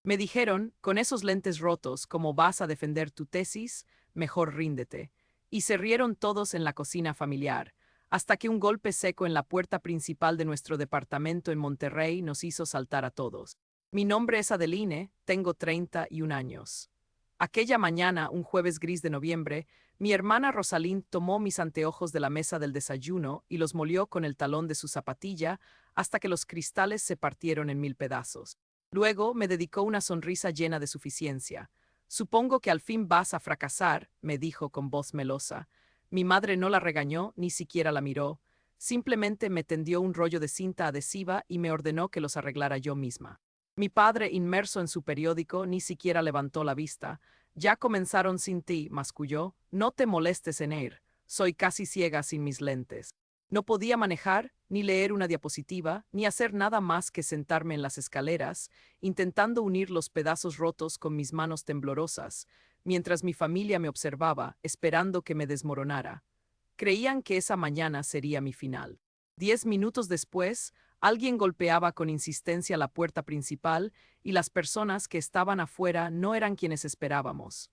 Me dijeron, con esos lentes rotos, ¿cómo vas a defender tu tesis? Mejor ríndete. Y se rieron todos en la cocina familiar, hasta que un golpe seco en la puerta principal de nuestro departamento en Monterrey nos hizo saltar a todos. Mi nombre es Adeline, tengo 31 años. Aquella mañana, un jueves gris de noviembre, mi hermana Rosalind tomó mis anteojos de la mesa del desayuno y los molió con el talón de su zapatilla hasta que los cristales se partieron en mil pedazos. Luego me dedicó una sonrisa llena de suficiencia. Supongo que al fin vas a fracasar, me dijo con voz melosa. Mi madre no la regañó, ni siquiera la miró. Simplemente me tendió un rollo de cinta adhesiva y me ordenó que los arreglara yo misma. Mi padre, inmerso en su periódico, ni siquiera levantó la vista. Ya comenzaron sin ti, masculló. No te molestes en ir. Soy casi ciega sin mis lentes. No podía manejar, ni leer una diapositiva, ni hacer nada más que sentarme en las escaleras, intentando unir los pedazos rotos con mis manos temblorosas, mientras mi familia me observaba, esperando que me desmoronara. Creían que esa mañana sería mi final. 10 minutos después, alguien golpeaba con insistencia la puerta principal y las personas que estaban afuera no eran quienes esperábamos.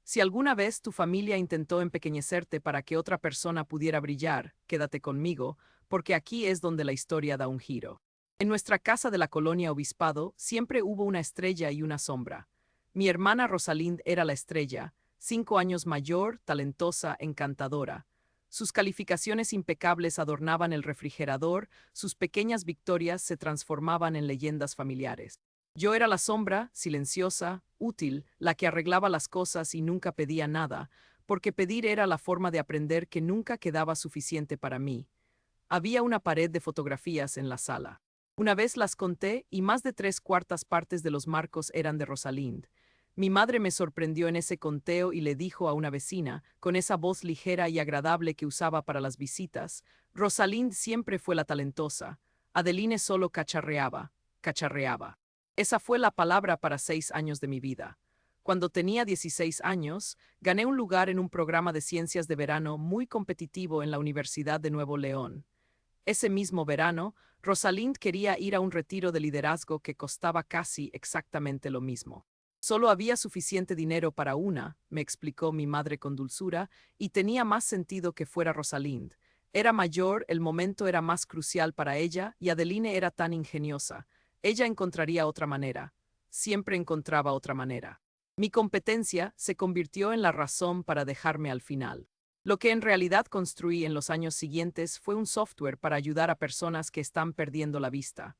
Si alguna vez tu familia intentó empequeñecerte para que otra persona pudiera brillar, quédate conmigo, porque aquí es donde la historia da un giro. En nuestra casa de la colonia Obispado siempre hubo una estrella y una sombra. Mi hermana Rosalind era la estrella, 5 años mayor, talentosa, encantadora. Sus calificaciones impecables adornaban el refrigerador, sus pequeñas victorias se transformaban en leyendas familiares. Yo era la sombra, silenciosa, útil, la que arreglaba las cosas y nunca pedía nada, porque pedir era la forma de aprender que nunca quedaba suficiente para mí. Había una pared de fotografías en la sala. Una vez las conté y más de 3/4 partes de los marcos eran de Rosalind. Mi madre me sorprendió en ese conteo y le dijo a una vecina, con esa voz ligera y agradable que usaba para las visitas, Rosalind siempre fue la talentosa. Adeline solo cacharreaba, cacharreaba. Esa fue la palabra para 6 años de mi vida. Cuando tenía 16 años, gané un lugar en un programa de ciencias de verano muy competitivo en la Universidad de Nuevo León. Ese mismo verano, Rosalind quería ir a un retiro de liderazgo que costaba casi exactamente lo mismo. Solo había suficiente dinero para una, me explicó mi madre con dulzura, y tenía más sentido que fuera Rosalind. Era mayor, el momento era más crucial para ella, y Adeline era tan ingeniosa. Ella encontraría otra manera. Siempre encontraba otra manera. Mi competencia se convirtió en la razón para dejarme al final. Lo que en realidad construí en los años siguientes fue un software para ayudar a personas que están perdiendo la vista.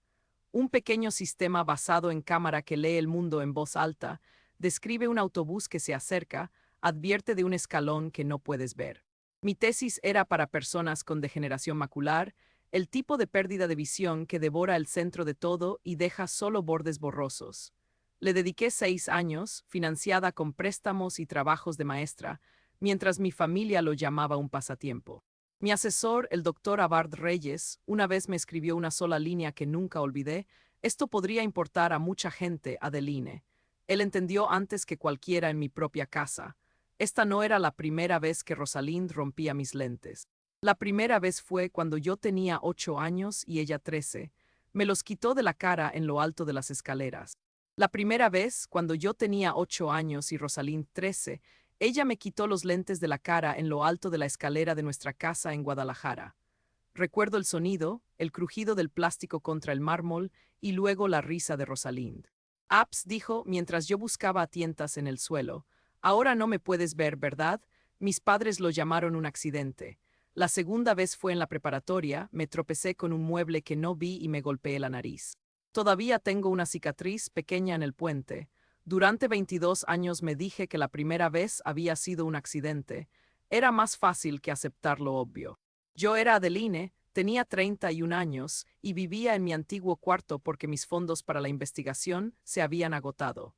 Un pequeño sistema basado en cámara que lee el mundo en voz alta, describe un autobús que se acerca, advierte de un escalón que no puedes ver. Mi tesis era para personas con degeneración macular, el tipo de pérdida de visión que devora el centro de todo y deja solo bordes borrosos. Le dediqué 6 años, financiada con préstamos y trabajos de maestra, mientras mi familia lo llamaba un pasatiempo. Mi asesor, el doctor Abard Reyes, una vez me escribió una sola línea que nunca olvidé: esto podría importar a mucha gente, Adeline. Él entendió antes que cualquiera en mi propia casa. Esta no era la primera vez que Rosalind rompía mis lentes. La primera vez fue cuando yo tenía 8 años y ella 13. Me los quitó de la cara en lo alto de las escaleras. La primera vez, cuando yo tenía 8 años y Rosalind 13, ella me quitó los lentes de la cara en lo alto de la escalera de nuestra casa en Guadalajara. Recuerdo el sonido, el crujido del plástico contra el mármol y luego la risa de Rosalind. Apps dijo mientras yo buscaba a tientas en el suelo: ahora no me puedes ver, ¿verdad? Mis padres lo llamaron un accidente. La segunda vez fue en la preparatoria, me tropecé con un mueble que no vi y me golpeé la nariz. Todavía tengo una cicatriz pequeña en el puente. Durante 22 años me dije que la primera vez había sido un accidente. Era más fácil que aceptar lo obvio. Yo era Adeline, tenía 31 años y vivía en mi antiguo cuarto porque mis fondos para la investigación se habían agotado.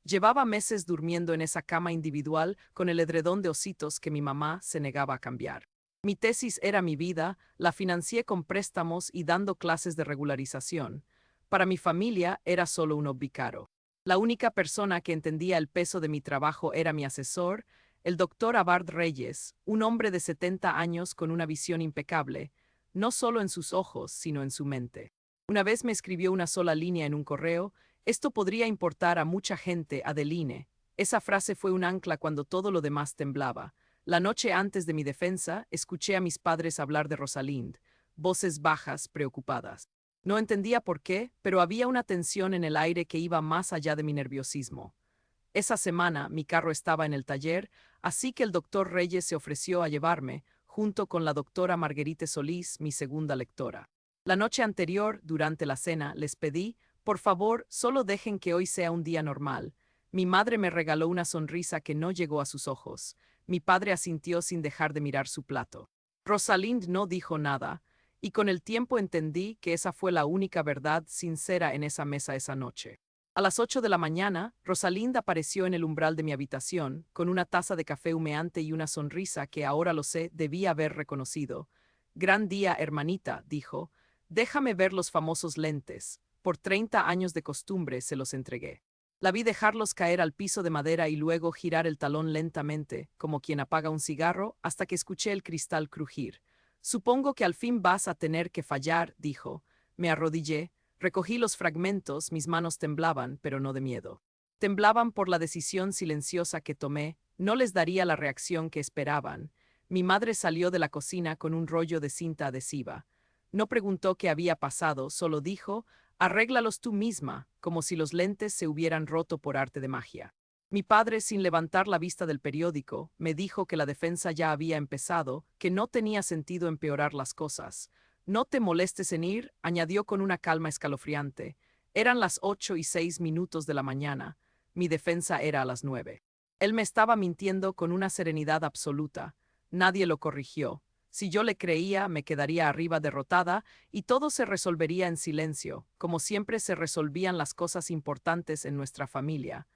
Llevaba meses durmiendo en esa cama individual con el edredón de ositos que mi mamá se negaba a cambiar. Mi tesis era mi vida, la financié con préstamos y dando clases de regularización. Para mi familia era solo un obicaro. La única persona que entendía el peso de mi trabajo era mi asesor, el doctor Abard Reyes, un hombre de 70 años con una visión impecable, no solo en sus ojos, sino en su mente. Una vez me escribió una sola línea en un correo: Esto podría importar a mucha gente, Adeline. Esa frase fue un ancla cuando todo lo demás temblaba. La noche antes de mi defensa, escuché a mis padres hablar de Rosalind, voces bajas, preocupadas. No entendía por qué, pero había una tensión en el aire que iba más allá de mi nerviosismo. Esa semana mi carro estaba en el taller, así que el doctor Reyes se ofreció a llevarme, junto con la doctora Marguerite Solís, mi segunda lectora. La noche anterior, durante la cena, les pedí, por favor, solo dejen que hoy sea un día normal. Mi madre me regaló una sonrisa que no llegó a sus ojos. Mi padre asintió sin dejar de mirar su plato. Rosalind no dijo nada, y con el tiempo entendí que esa fue la única verdad sincera en esa mesa esa noche. A las 8 de la mañana, Rosalind apareció en el umbral de mi habitación, con una taza de café humeante y una sonrisa que ahora lo sé, debía haber reconocido. Gran día, hermanita, dijo. Déjame ver los famosos lentes. Por 30 años de costumbre se los entregué. La vi dejarlos caer al piso de madera y luego girar el talón lentamente, como quien apaga un cigarro, hasta que escuché el cristal crujir. Supongo que al fin vas a tener que fallar, dijo. Me arrodillé. Recogí los fragmentos, mis manos temblaban, pero no de miedo. Temblaban por la decisión silenciosa que tomé, no les daría la reacción que esperaban. Mi madre salió de la cocina con un rollo de cinta adhesiva. No preguntó qué había pasado, solo dijo, arréglalos tú misma, como si los lentes se hubieran roto por arte de magia. Mi padre, sin levantar la vista del periódico, me dijo que la defensa ya había empezado, que no tenía sentido empeorar las cosas. No te molestes en ir, añadió con una calma escalofriante. Eran las 8:06 de la mañana. Mi defensa era a las 9. Él me estaba mintiendo con una serenidad absoluta. Nadie lo corrigió. Si yo le creía, me quedaría arriba derrotada y todo se resolvería en silencio, como siempre se resolvían las cosas importantes en nuestra familia.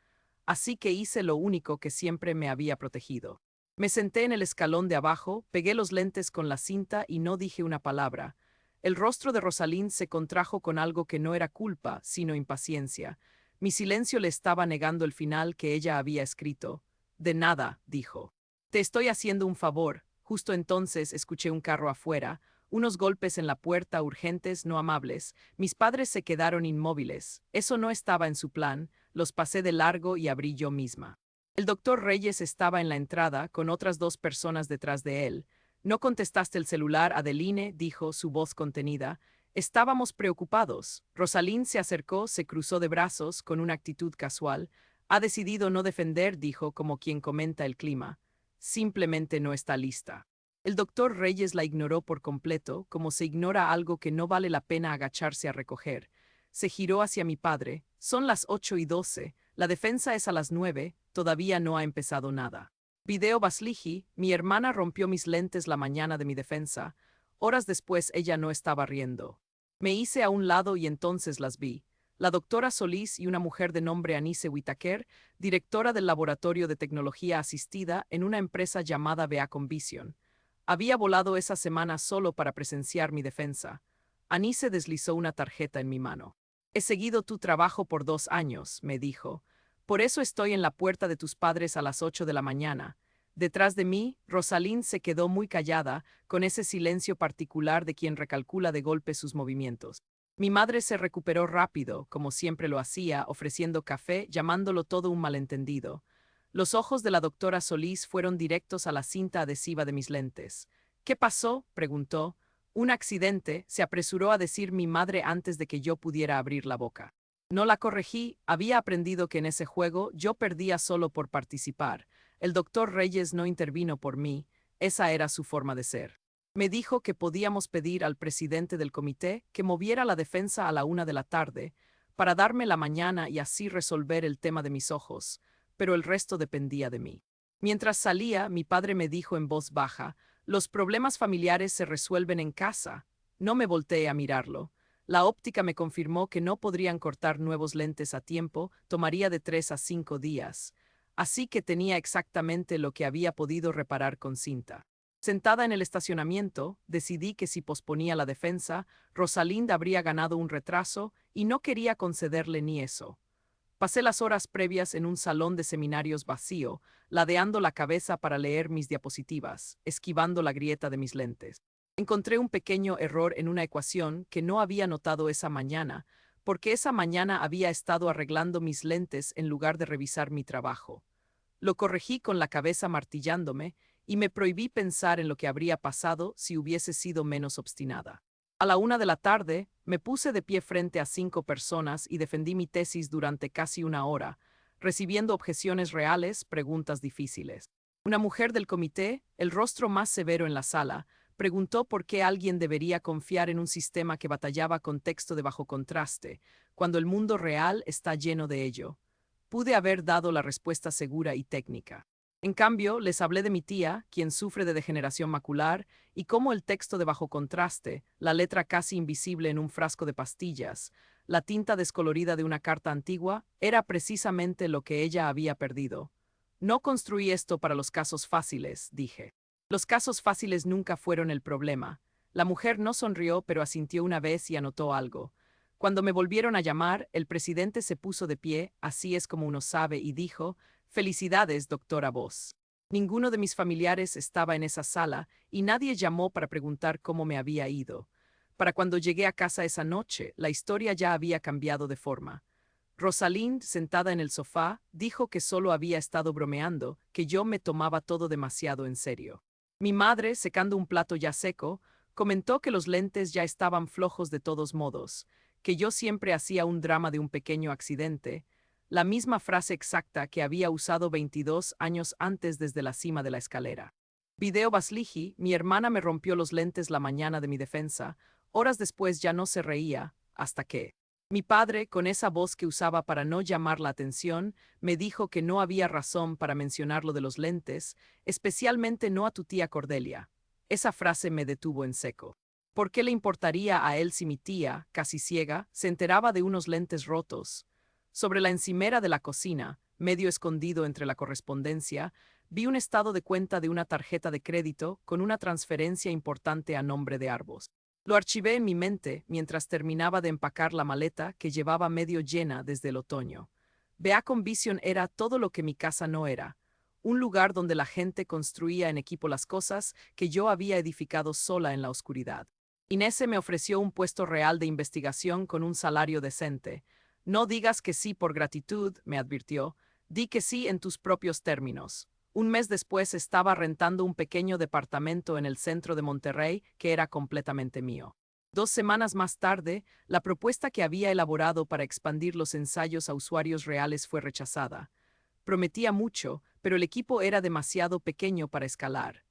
Así que hice lo único que siempre me había protegido. Me senté en el escalón de abajo, pegué los lentes con la cinta y no dije una palabra. El rostro de Rosalind se contrajo con algo que no era culpa, sino impaciencia. Mi silencio le estaba negando el final que ella había escrito. De nada, dijo. Te estoy haciendo un favor. Justo entonces escuché un carro afuera, unos golpes en la puerta urgentes, no amables. Mis padres se quedaron inmóviles. Eso no estaba en su plan. Los pasé de largo y abrí yo misma. El doctor Reyes estaba en la entrada, con otras 2 personas detrás de él. No contestaste el celular, Adeline, dijo, su voz contenida. Estábamos preocupados. Rosalind se acercó, se cruzó de brazos, con una actitud casual. Ha decidido no defender, dijo, como quien comenta el clima. Simplemente no está lista. El doctor Reyes la ignoró por completo, como se ignora algo que no vale la pena agacharse a recoger. Se giró hacia mi padre. Son las 8:12. La defensa es a las 9. Todavía no ha empezado nada. Video Basligi, mi hermana rompió mis lentes la mañana de mi defensa. Horas después ella no estaba riendo. Me hice a un lado y entonces las vi. La doctora Solís y una mujer de nombre Anise Whitaker, directora del Laboratorio de Tecnología Asistida en una empresa llamada Beacon Vision. Había volado esa semana solo para presenciar mi defensa. Anise deslizó una tarjeta en mi mano. He seguido tu trabajo por 2 años, me dijo. Por eso estoy en la puerta de tus padres a las 8 de la mañana. Detrás de mí, Rosalind se quedó muy callada, con ese silencio particular de quien recalcula de golpe sus movimientos. Mi madre se recuperó rápido, como siempre lo hacía, ofreciendo café, llamándolo todo un malentendido. Los ojos de la doctora Solís fueron directos a la cinta adhesiva de mis lentes. ¿Qué pasó?, preguntó. Un accidente, se apresuró a decir mi madre antes de que yo pudiera abrir la boca. No la corregí, había aprendido que en ese juego yo perdía solo por participar. El doctor Reyes no intervino por mí, esa era su forma de ser. Me dijo que podíamos pedir al presidente del comité que moviera la defensa a la 1 de la tarde, para darme la mañana y así resolver el tema de mis ojos, pero el resto dependía de mí. Mientras salía, mi padre me dijo en voz baja, los problemas familiares se resuelven en casa. No me volteé a mirarlo. La óptica me confirmó que no podrían cortar nuevos lentes a tiempo, tomaría de 3 a 5 días. Así que tenía exactamente lo que había podido reparar con cinta. Sentada en el estacionamiento, decidí que si posponía la defensa, Rosalind habría ganado un retraso y no quería concederle ni eso. Pasé las horas previas en un salón de seminarios vacío, ladeando la cabeza para leer mis diapositivas, esquivando la grieta de mis lentes. Encontré un pequeño error en una ecuación que no había notado esa mañana, porque esa mañana había estado arreglando mis lentes en lugar de revisar mi trabajo. Lo corregí con la cabeza martillándome y me prohibí pensar en lo que habría pasado si hubiese sido menos obstinada. A la 1 de la tarde, me puse de pie frente a 5 personas y defendí mi tesis durante casi una hora, recibiendo objeciones reales, preguntas difíciles. Una mujer del comité, el rostro más severo en la sala, preguntó por qué alguien debería confiar en un sistema que batallaba con texto de bajo contraste, cuando el mundo real está lleno de ello. Pude haber dado la respuesta segura y técnica. En cambio, les hablé de mi tía, quien sufre de degeneración macular, y cómo el texto de bajo contraste, la letra casi invisible en un frasco de pastillas, la tinta descolorida de una carta antigua, era precisamente lo que ella había perdido. No construí esto para los casos fáciles, dije. Los casos fáciles nunca fueron el problema. La mujer no sonrió, pero asintió una vez y anotó algo. Cuando me volvieron a llamar, el presidente se puso de pie, así es como uno sabe, y dijo: «Felicidades, doctora Voss». Ninguno de mis familiares estaba en esa sala y nadie llamó para preguntar cómo me había ido. Para cuando llegué a casa esa noche, la historia ya había cambiado de forma. Rosalind, sentada en el sofá, dijo que solo había estado bromeando, que yo me tomaba todo demasiado en serio. Mi madre, secando un plato ya seco, comentó que los lentes ya estaban flojos de todos modos, que yo siempre hacía un drama de un pequeño accidente, la misma frase exacta que había usado 22 años antes desde la cima de la escalera. Video Basligi, mi hermana me rompió los lentes la mañana de mi defensa, horas después ya no se reía, hasta que mi padre, con esa voz que usaba para no llamar la atención, me dijo que no había razón para mencionar lo de los lentes, especialmente no a tu tía Cordelia. Esa frase me detuvo en seco. ¿Por qué le importaría a él si mi tía, casi ciega, se enteraba de unos lentes rotos? Sobre la encimera de la cocina, medio escondido entre la correspondencia, vi un estado de cuenta de una tarjeta de crédito con una transferencia importante a nombre de Arbos. Lo archivé en mi mente mientras terminaba de empacar la maleta que llevaba medio llena desde el otoño. Beacon Vision era todo lo que mi casa no era. Un lugar donde la gente construía en equipo las cosas que yo había edificado sola en la oscuridad. Inés me ofreció un puesto real de investigación con un salario decente. No digas que sí por gratitud, me advirtió. Di que sí en tus propios términos. Un mes después estaba rentando un pequeño departamento en el centro de Monterrey que era completamente mío. 2 semanas más tarde, la propuesta que había elaborado para expandir los ensayos a usuarios reales fue rechazada. Prometía mucho, pero el equipo era demasiado pequeño para escalar.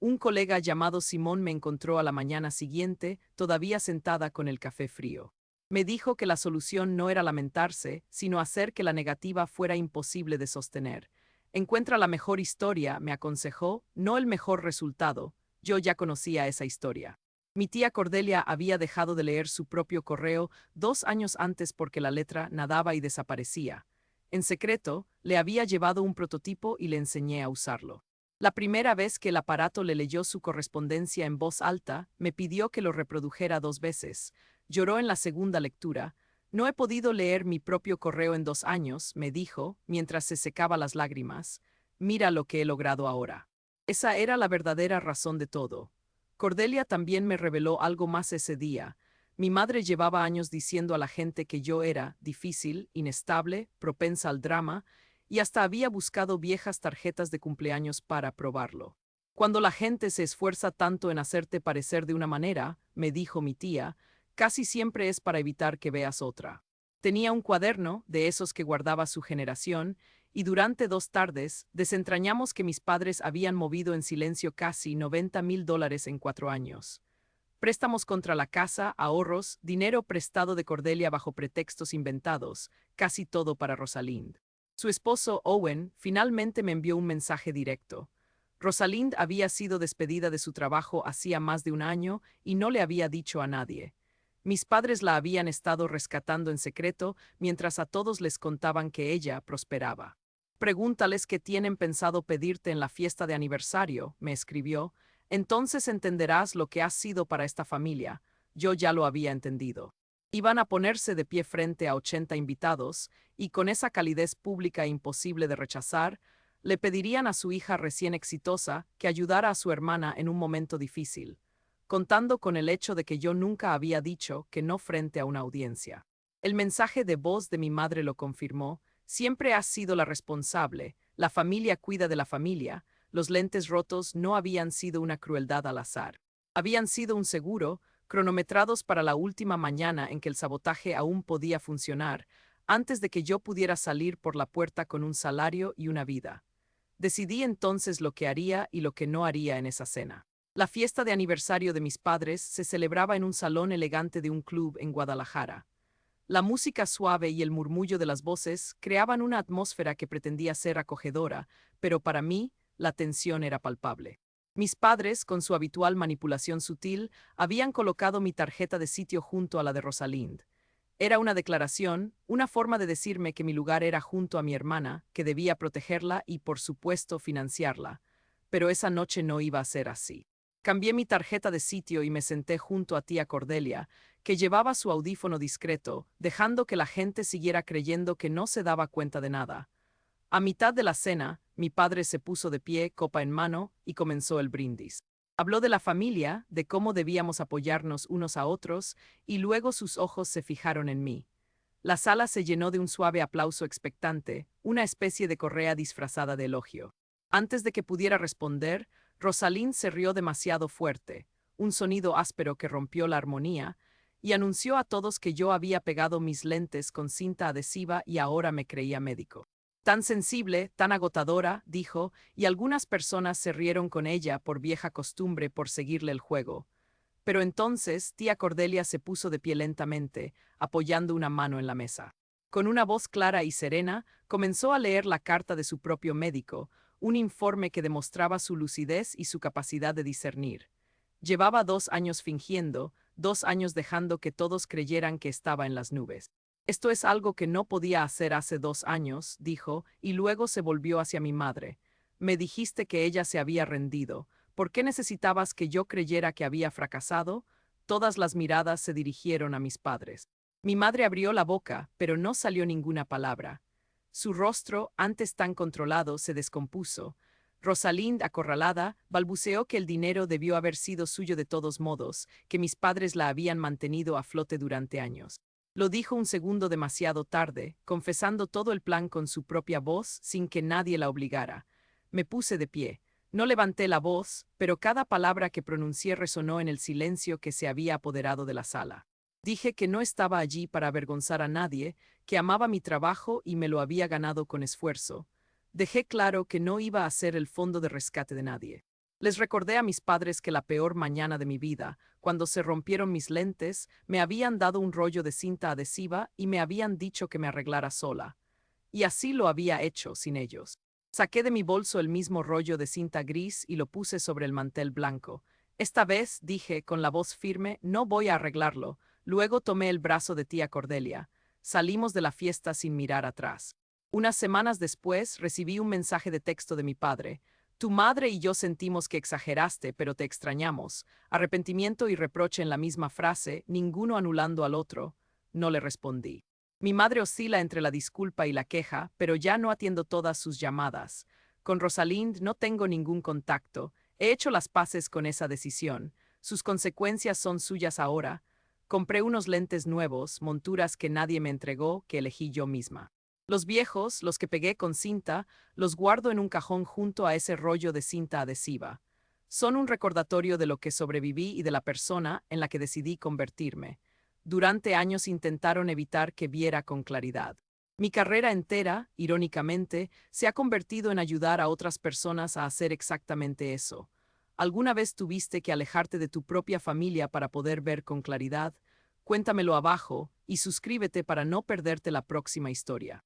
Un colega llamado Simón me encontró a la mañana siguiente, todavía sentada con el café frío. Me dijo que la solución no era lamentarse, sino hacer que la negativa fuera imposible de sostener. Encuentra la mejor historia, me aconsejó, no el mejor resultado. Yo ya conocía esa historia. Mi tía Cordelia había dejado de leer su propio correo 2 años antes porque la letra nadaba y desaparecía. En secreto, le había llevado un prototipo y le enseñé a usarlo. La primera vez que el aparato le leyó su correspondencia en voz alta, me pidió que lo reprodujera 2 veces. Lloró en la segunda lectura. No he podido leer mi propio correo en 2 años, me dijo, mientras se secaba las lágrimas. Mira lo que he logrado ahora. Esa era la verdadera razón de todo. Cordelia también me reveló algo más ese día. Mi madre llevaba años diciendo a la gente que yo era difícil, inestable, propensa al drama, y hasta había buscado viejas tarjetas de cumpleaños para probarlo. Cuando la gente se esfuerza tanto en hacerte parecer de una manera, me dijo mi tía, casi siempre es para evitar que veas otra. Tenía un cuaderno, de esos que guardaba su generación, y durante 2 tardes desentrañamos que mis padres habían movido en silencio casi $90,000 en 4 años. Préstamos contra la casa, ahorros, dinero prestado de Cordelia bajo pretextos inventados, casi todo para Rosalind. Su esposo, Owen, finalmente me envió un mensaje directo. Rosalind había sido despedida de su trabajo hacía más de un año y no le había dicho a nadie. Mis padres la habían estado rescatando en secreto mientras a todos les contaban que ella prosperaba. Pregúntales qué tienen pensado pedirte en la fiesta de aniversario, me escribió. Entonces entenderás lo que has sido para esta familia. Yo ya lo había entendido. Iban a ponerse de pie frente a 80 invitados, y con esa calidez pública imposible de rechazar, le pedirían a su hija recién exitosa que ayudara a su hermana en un momento difícil, contando con el hecho de que yo nunca había dicho que no frente a una audiencia. El mensaje de voz de mi madre lo confirmó. Siempre has sido la responsable. La familia cuida de la familia. Los lentes rotos no habían sido una crueldad al azar. Habían sido un seguro, cronometrados para la última mañana en que el sabotaje aún podía funcionar, antes de que yo pudiera salir por la puerta con un salario y una vida. Decidí entonces lo que haría y lo que no haría en esa cena. La fiesta de aniversario de mis padres se celebraba en un salón elegante de un club en Guadalajara. La música suave y el murmullo de las voces creaban una atmósfera que pretendía ser acogedora, pero para mí la tensión era palpable. Mis padres, con su habitual manipulación sutil, habían colocado mi tarjeta de sitio junto a la de Rosalind. Era una declaración, una forma de decirme que mi lugar era junto a mi hermana, que debía protegerla y, por supuesto, financiarla. Pero esa noche no iba a ser así. Cambié mi tarjeta de sitio y me senté junto a tía Cordelia, que llevaba su audífono discreto, dejando que la gente siguiera creyendo que no se daba cuenta de nada. A mitad de la cena, mi padre se puso de pie, copa en mano, y comenzó el brindis. Habló de la familia, de cómo debíamos apoyarnos unos a otros, y luego sus ojos se fijaron en mí. La sala se llenó de un suave aplauso expectante, una especie de correa disfrazada de elogio. Antes de que pudiera responder, Rosalind se rió demasiado fuerte, un sonido áspero que rompió la armonía, y anunció a todos que yo había pegado mis lentes con cinta adhesiva y ahora me creía médico. Tan sensible, tan agotadora, dijo, y algunas personas se rieron con ella por vieja costumbre por seguirle el juego. Pero entonces tía Cordelia se puso de pie lentamente, apoyando una mano en la mesa. Con una voz clara y serena, comenzó a leer la carta de su propio médico, un informe que demostraba su lucidez y su capacidad de discernir. Llevaba 2 años fingiendo, 2 años dejando que todos creyeran que estaba en las nubes. Esto es algo que no podía hacer hace 2 años, dijo, y luego se volvió hacia mi madre. Me dijiste que ella se había rendido. ¿Por qué necesitabas que yo creyera que había fracasado? Todas las miradas se dirigieron a mis padres. Mi madre abrió la boca, pero no salió ninguna palabra. Su rostro, antes tan controlado, se descompuso. Rosalind, acorralada, balbuceó que el dinero debió haber sido suyo de todos modos, que mis padres la habían mantenido a flote durante años. Lo dijo un segundo demasiado tarde, confesando todo el plan con su propia voz, sin que nadie la obligara. Me puse de pie. No levanté la voz, pero cada palabra que pronuncié resonó en el silencio que se había apoderado de la sala. Dije que no estaba allí para avergonzar a nadie, que amaba mi trabajo y me lo había ganado con esfuerzo. Dejé claro que no iba a ser el fondo de rescate de nadie. Les recordé a mis padres que la peor mañana de mi vida, cuando se rompieron mis lentes, me habían dado un rollo de cinta adhesiva y me habían dicho que me arreglara sola. Y así lo había hecho, sin ellos. Saqué de mi bolso el mismo rollo de cinta gris y lo puse sobre el mantel blanco. Esta vez, dije con la voz firme, no voy a arreglarlo. Luego tomé el brazo de tía Cordelia. Salimos de la fiesta sin mirar atrás. Unas semanas después recibí un mensaje de texto de mi padre. Tu madre y yo sentimos que exageraste, pero te extrañamos. Arrepentimiento y reproche en la misma frase, ninguno anulando al otro. No le respondí. Mi madre oscila entre la disculpa y la queja, pero ya no atiendo todas sus llamadas. Con Rosalind no tengo ningún contacto. He hecho las paces con esa decisión. Sus consecuencias son suyas ahora. Compré unos lentes nuevos, monturas que nadie me entregó, que elegí yo misma. Los viejos, los que pegué con cinta, los guardo en un cajón junto a ese rollo de cinta adhesiva. Son un recordatorio de lo que sobreviví y de la persona en la que decidí convertirme. Durante años intentaron evitar que viera con claridad. Mi carrera entera, irónicamente, se ha convertido en ayudar a otras personas a hacer exactamente eso. ¿Alguna vez tuviste que alejarte de tu propia familia para poder ver con claridad? Cuéntamelo abajo y suscríbete para no perderte la próxima historia.